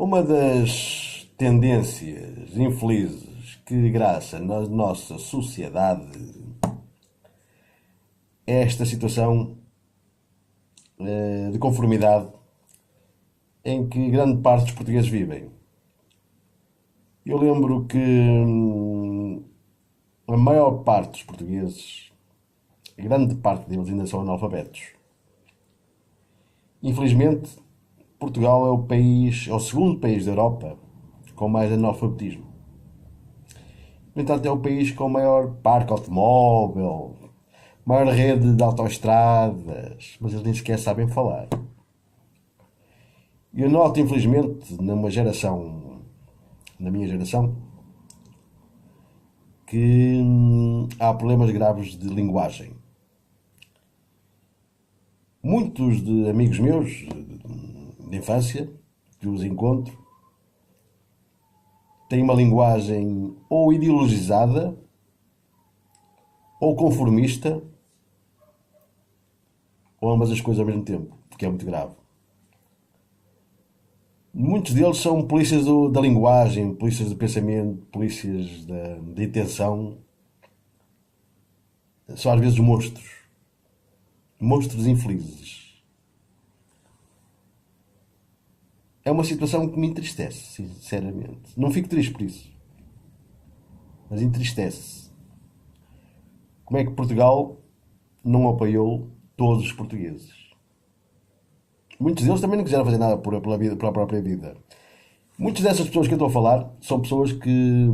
Uma das tendências infelizes que graça na nossa sociedade é esta situação de conformidade em que grande parte dos portugueses vivem. Eu lembro que a maior parte dos portugueses, a grande parte deles ainda são analfabetos. Infelizmente, Portugal é o segundo país da Europa com mais analfabetismo. No entanto, é o país com o maior parque automóvel, maior rede de autoestradas, mas eles nem sequer sabem falar. E eu noto, infelizmente, na minha geração, que há problemas graves de linguagem. Muitos de amigos meus de infância, que os encontro, têm uma linguagem ou ideologizada, ou conformista, ou ambas as coisas ao mesmo tempo, o que é muito grave. Muitos deles são polícias da linguagem, polícias do pensamento, polícias da intenção. São às vezes monstros. Monstros infelizes. É uma situação que me entristece, sinceramente. Não fico triste por isso. Mas entristece. Como é que Portugal não apoiou todos os portugueses? Muitos deles também não quiseram fazer nada pela própria vida. Muitas dessas pessoas que eu estou a falar são pessoas que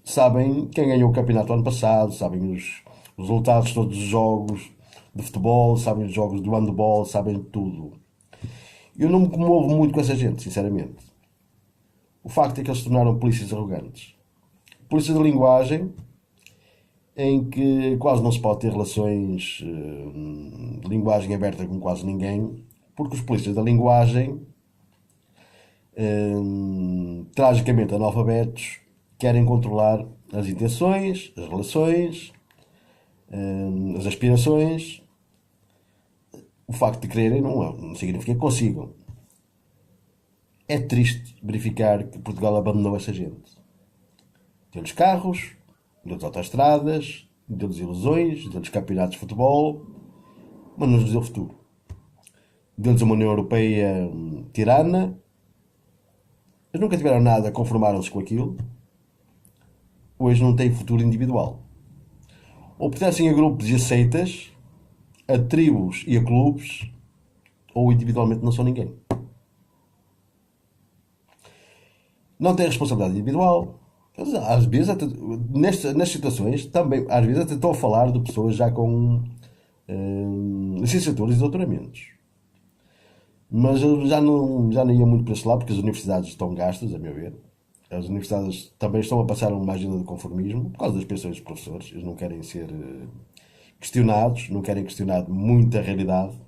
sabem quem ganhou o campeonato ano passado, sabem os resultados de todos os jogos de futebol, sabem os jogos do handball, sabem tudo. Eu não me comovo muito com essa gente, sinceramente. O facto é que eles se tornaram polícias arrogantes. Polícias da linguagem, em que quase não se pode ter relações de linguagem aberta com quase ninguém, porque os polícias da linguagem, tragicamente analfabetos, querem controlar as intenções, as relações, as aspirações. O facto de quererem não significa que consigam. É triste verificar que Portugal abandonou essa gente. Deu-lhes carros, deu-lhes autoestradas, deu-lhes ilusões, deu-lhes campeonatos de futebol, mas não lhes deu futuro. Deu-lhes uma União Europeia tirana. Eles nunca tiveram nada, conformaram-se com aquilo. Hoje não têm futuro individual. Ou pertencem a grupos e a seitas, a tribos e a clubes, ou individualmente não são ninguém. Não têm responsabilidade individual. Às vezes, nestas situações, também, às vezes até estou a falar de pessoas já com licenciaturas e doutoramentos. Mas eu já não ia muito para esse lado, porque as universidades estão gastas, a meu ver. As universidades também estão a passar uma agenda de conformismo, por causa das pensões dos professores. Eles não querem ser questionados, não querem questionar muito a realidade.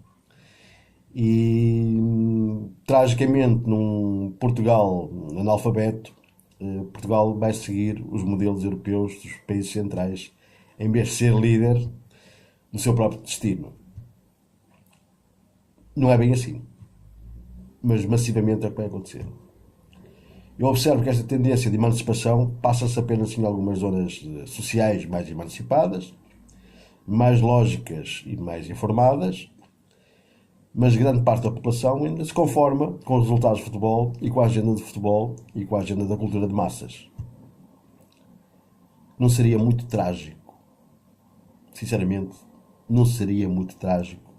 E, tragicamente, num Portugal analfabeto, Portugal vai seguir os modelos europeus dos países centrais, em vez de ser líder do seu próprio destino. Não é bem assim, mas massivamente é o que vai acontecer. Eu observo que esta tendência de emancipação passa-se apenas em algumas zonas sociais mais emancipadas, mais lógicas e mais informadas, mas grande parte da população ainda se conforma com os resultados de futebol e com a agenda de futebol e com a agenda da cultura de massas. Não seria muito trágico, sinceramente, não seria muito trágico,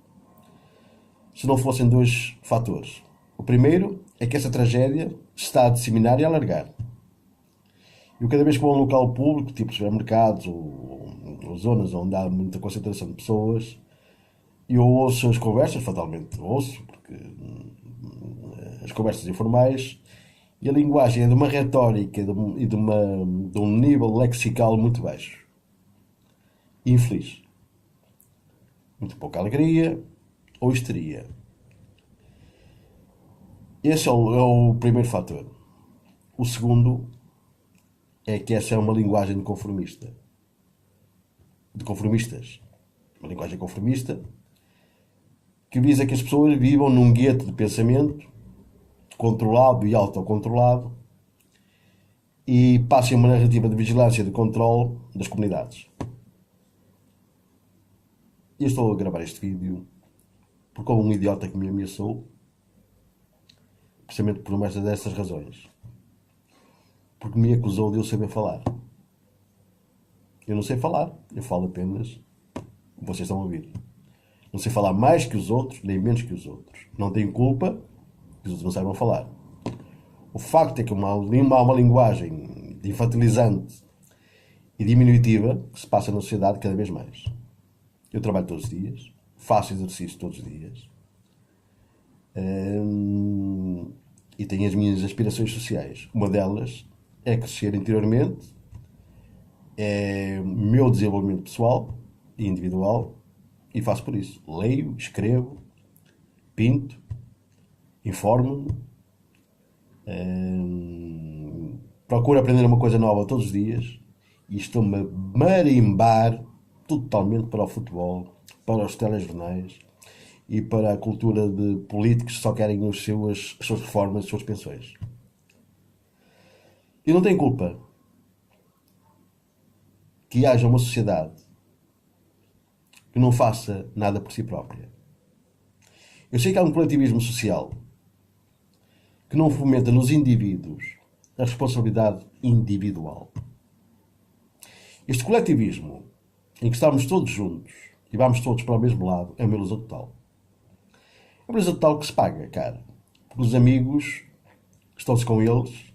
se não fossem dois fatores. O primeiro é que essa tragédia está a disseminar e a alargar. Eu cada vez que vou a um local público, tipo supermercados ou zonas onde há muita concentração de pessoas, eu ouço as conversas, fatalmente ouço, porque as conversas informais, e a linguagem é de uma retórica e de um nível lexical muito baixo. Infeliz. Muito pouca alegria ou histeria. Esse é o primeiro fator. O segundo é que essa é uma linguagem de conformista. De conformistas. Uma linguagem conformista que visa que as pessoas vivam num gueto de pensamento controlado e autocontrolado e passem uma narrativa de vigilância e de controle das comunidades. Eu estou a gravar este vídeo porque houve um idiota que me ameaçou, precisamente por uma dessas razões. Porque me acusou de eu saber falar. Eu não sei falar, eu falo apenas o que vocês estão a ouvir. Não sei falar mais que os outros, nem menos que os outros. Não tenho culpa que os outros não saibam falar. O facto é que há uma linguagem infantilizante e diminutiva que se passa na sociedade cada vez mais. Eu trabalho todos os dias, faço exercício todos os dias e tenho as minhas aspirações sociais. Uma delas é crescer interiormente, é o meu desenvolvimento pessoal e individual e faço por isso. Leio, escrevo, pinto, informo-me, procuro aprender uma coisa nova todos os dias e estou-me a marimbar totalmente para o futebol, para os telejornais e para a cultura de políticos que só querem as suas reformas, as suas pensões. Eu não tenho culpa que haja uma sociedade que não faça nada por si própria. Eu sei que há um coletivismo social que não fomenta nos indivíduos a responsabilidade individual. Este coletivismo, em que estamos todos juntos e vamos todos para o mesmo lado, é uma ilusão total. É uma ilusão total que se paga, cara. Porque os amigos estão-se com eles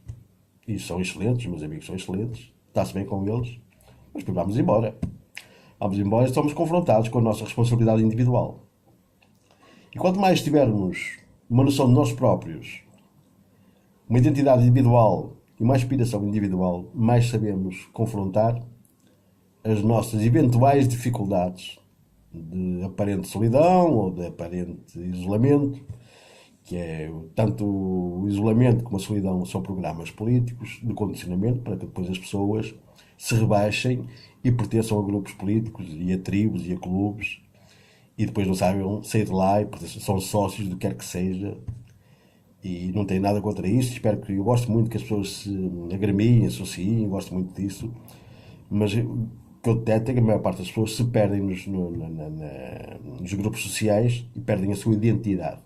e são excelentes, os meus amigos são excelentes, está-se bem com eles, mas depois vamos embora. Vamos embora e estamos confrontados com a nossa responsabilidade individual. E quanto mais tivermos uma noção de nós próprios, uma identidade individual e uma aspiração individual, mais sabemos confrontar as nossas eventuais dificuldades de aparente solidão ou de aparente isolamento, que é tanto o isolamento como a solidão são programas políticos de condicionamento para que depois as pessoas se rebaixem e pertençam a grupos políticos e a tribos e a clubes e depois não saibam sair de lá e são sócios do que quer que seja e não tenho nada contra isso. Eu gosto muito que as pessoas se agremiem, associem, gosto muito disso, mas o que eu detesto é que a maior parte das pessoas se perdem nos grupos sociais e perdem a sua identidade.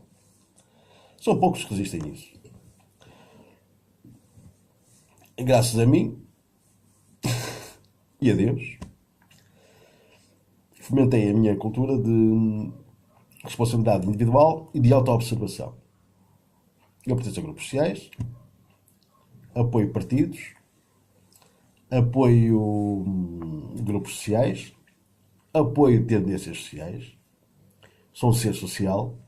São poucos que resistem a isso. Graças a mim e a Deus, fomentei a minha cultura de responsabilidade individual e de autoobservação. Eu pertenço a grupos sociais, apoio partidos, apoio grupos sociais, apoio tendências sociais, sou um ser social,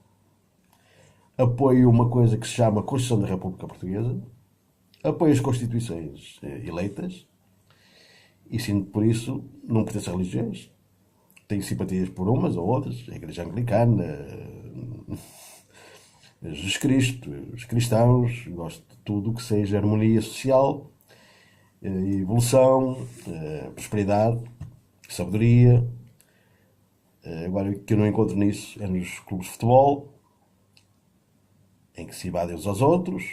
apoio uma coisa que se chama Constituição da República Portuguesa, apoio as Constituições eleitas e sinto por isso não pertenço a religiões. Tenho simpatias por umas ou outras, a Igreja Anglicana, Jesus Cristo, os cristãos, gosto de tudo que seja harmonia social, evolução, prosperidade, sabedoria. Agora, o que eu não encontro nisso é nos clubes de futebol, em que se invadem uns aos outros,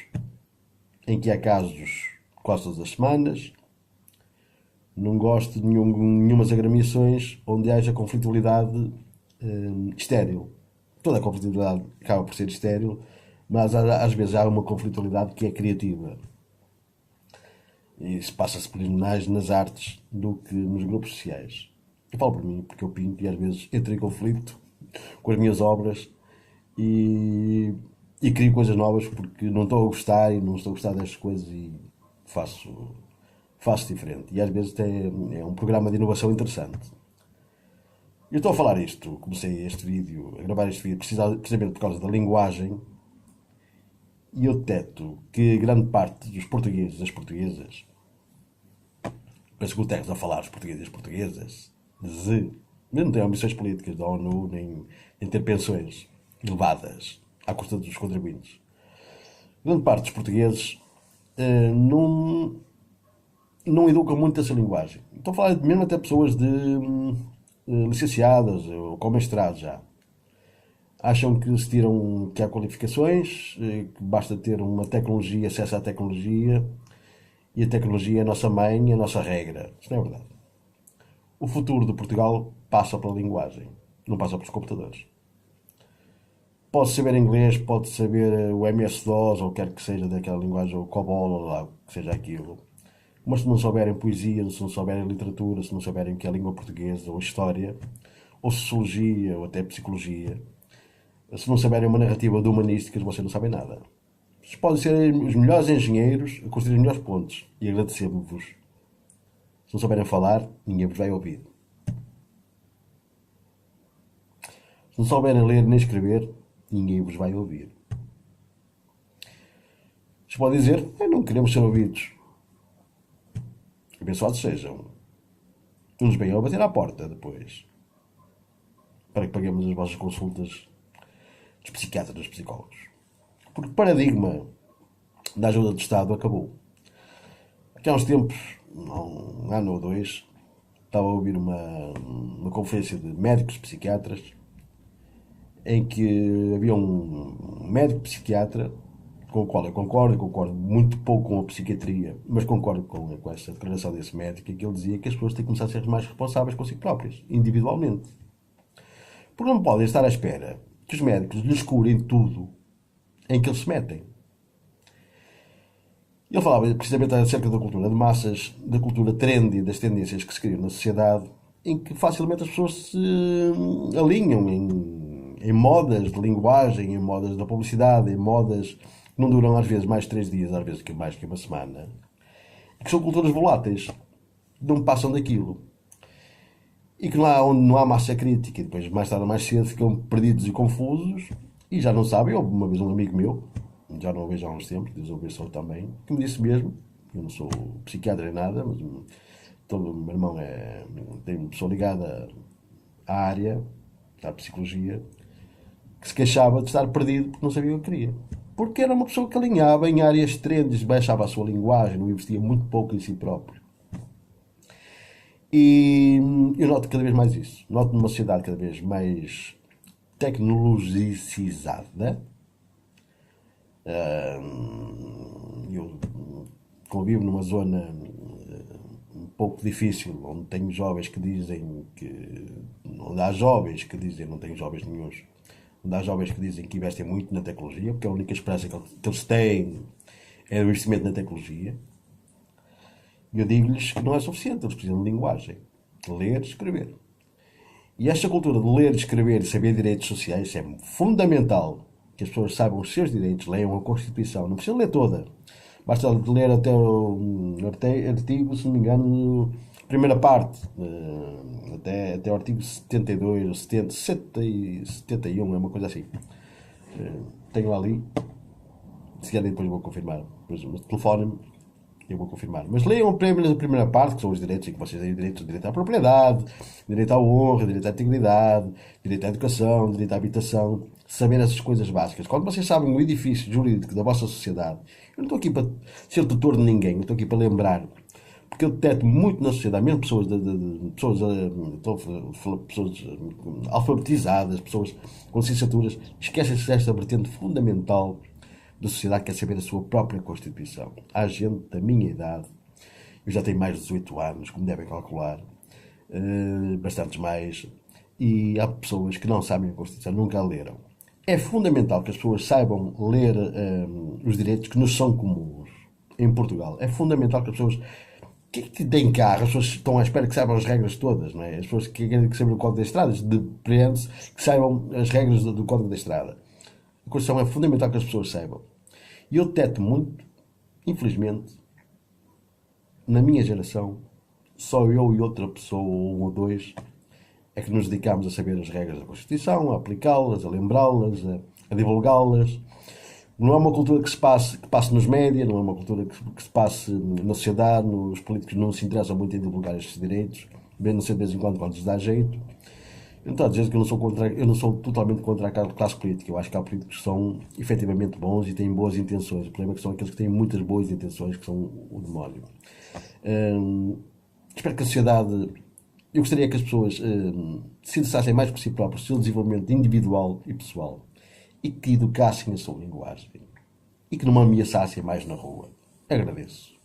em que há casos quase todas as semanas. Não gosto de nenhumas agremiações onde haja conflitualidade estéril. Toda a conflitualidade acaba por ser estéril, mas às vezes há uma conflitualidade que é criativa. E isso passa-se por mais nas artes do que nos grupos sociais. Eu falo por mim, porque eu pinto e às vezes entro em conflito com as minhas obras e crio coisas novas porque não estou a gostar e não estou a gostar destas coisas e faço diferente. E às vezes é um programa de inovação interessante. Eu estou a falar isto, comecei a gravar este vídeo precisamente por causa da linguagem e eu detesto que grande parte dos portugueses, das portuguesas, penso que o Terres a falar os portugueses e as portuguesas, mas não têm ambições políticas da ONU, nem ter pensões elevadas à custa dos contribuintes. Grande parte dos portugueses não educam muito essa linguagem. Estou a falar mesmo até pessoas licenciadas ou com mestrado já. Acham que se tiram, que há qualificações, que basta ter uma tecnologia, acesso à tecnologia, e a tecnologia é a nossa mãe, a nossa regra. Isso não é verdade. O futuro de Portugal passa pela linguagem, não passa pelos computadores. Pode saber inglês, pode saber o MS-DOS, ou quer que seja daquela linguagem, ou COBOL, ou lá, que seja aquilo. Mas se não souberem poesia, se não souberem literatura, se não souberem o que é a língua portuguesa, ou história, ou sociologia, ou até psicologia, se não souberem uma narrativa de humanísticas, vocês não sabem nada. Vocês podem ser os melhores engenheiros a construir os melhores pontos. E agradecemos-vos. Se não souberem falar, ninguém vos vai ouvir. Se não souberem ler nem escrever, ninguém vos vai ouvir. Vocês podem dizer, não queremos ser ouvidos. Abençoados sejam. Não nos venham a bater à porta depois. Para que paguemos as vossas consultas dos psiquiatras e dos psicólogos. Porque o paradigma da ajuda do Estado acabou. Aqui há uns tempos, há um ano ou dois, estava a ouvir uma conferência de médicos psiquiatras em que havia um médico psiquiatra com o qual eu concordo muito pouco com a psiquiatria, mas concordo com essa declaração desse médico, em que ele dizia que as pessoas têm que começar a ser mais responsáveis consigo próprias, individualmente. Porque não podem estar à espera que os médicos lhes curem tudo em que eles se metem. Ele falava precisamente acerca da cultura de massas, da cultura trendy, das tendências que se criam na sociedade, em que facilmente as pessoas se alinham em modas de linguagem, em modas da publicidade, em modas que não duram às vezes mais de 3 dias, às vezes mais que uma semana, que são culturas voláteis, não passam daquilo. E que lá onde não há massa crítica, e depois mais tarde ou mais cedo ficam perdidos e confusos e já não sabem. Houve uma vez um amigo meu, já não o vejo há uns tempos, Deus o abençoe também, que me disse mesmo, eu não sou psiquiatra nem nada, mas todo o meu irmão tem uma pessoa ligada à área, à psicologia, que se queixava de estar perdido porque não sabia o que queria. Porque era uma pessoa que alinhava em áreas trendes, baixava a sua linguagem, não investia muito pouco em si próprio. E eu noto cada vez mais isso. Noto numa sociedade cada vez mais tecnologicizada. Eu convivo numa zona um pouco difícil, onde tenho jovens que dizem que. Onde há jovens que dizem, não tenho jovens nenhuns, onde há jovens que dizem que investem muito na tecnologia, porque a única esperança que eles têm é o investimento na tecnologia. E eu digo-lhes que não é suficiente, eles precisam de linguagem. Ler, escrever. E esta cultura de ler, escrever e saber direitos sociais é fundamental que as pessoas saibam os seus direitos, leiam a Constituição. Não precisam ler toda. Basta ler até o artigo, se não me engano, primeira parte, até o artigo 72, ou 70, 70 e 71, é uma coisa assim. Tenho lá ali. Se calhar depois vou confirmar. Mas telefone-me, eu vou confirmar. Mas leiam apenas a primeira parte, que são os direitos em que vocês têm direito à propriedade, direito à honra, direito à integridade, direito à educação, direito à habitação. Saber essas coisas básicas. Quando vocês sabem o edifício jurídico da vossa sociedade, eu não estou aqui para ser tutor de ninguém, eu estou aqui para lembrar. Porque eu detecto muito na sociedade, mesmo pessoas alfabetizadas, pessoas com licenciaturas, esquecem-se desta vertente fundamental da sociedade, que é saber a sua própria Constituição. Há gente da minha idade, eu já tenho mais de 18 anos, como devem calcular, bastantes mais, e há pessoas que não sabem a Constituição, nunca a leram. É fundamental que as pessoas saibam ler os direitos que nos são comuns em Portugal. É fundamental que as pessoas que têm carro, as pessoas estão à espera que saibam as regras todas, não é? As pessoas que querem que saibam o Código da Estrada, depende-se que saibam as regras do Código da Estrada. A Constituição é fundamental que as pessoas saibam. E eu detecto muito, infelizmente, na minha geração, só eu e outra pessoa, ou um ou dois, é que nos dedicamos a saber as regras da Constituição, a aplicá-las, a lembrá-las, a divulgá-las. Não é uma cultura que passe nos médias, não é uma cultura que se passe na sociedade, os políticos não se interessam muito em divulgar estes direitos, bem não ser de vez em quando lhes dá jeito. Então, às vezes que eu não sou totalmente contra a classe política. Eu acho que há políticos que são efetivamente bons e têm boas intenções. O problema é que são aqueles que têm muitas boas intenções, que são o demónio. Espero que a sociedade Eu gostaria que as pessoas se interessassem mais por si próprios, pelo seu desenvolvimento individual e pessoal, e que educassem a sua linguagem e que não me ameaçassem mais na rua. Agradeço.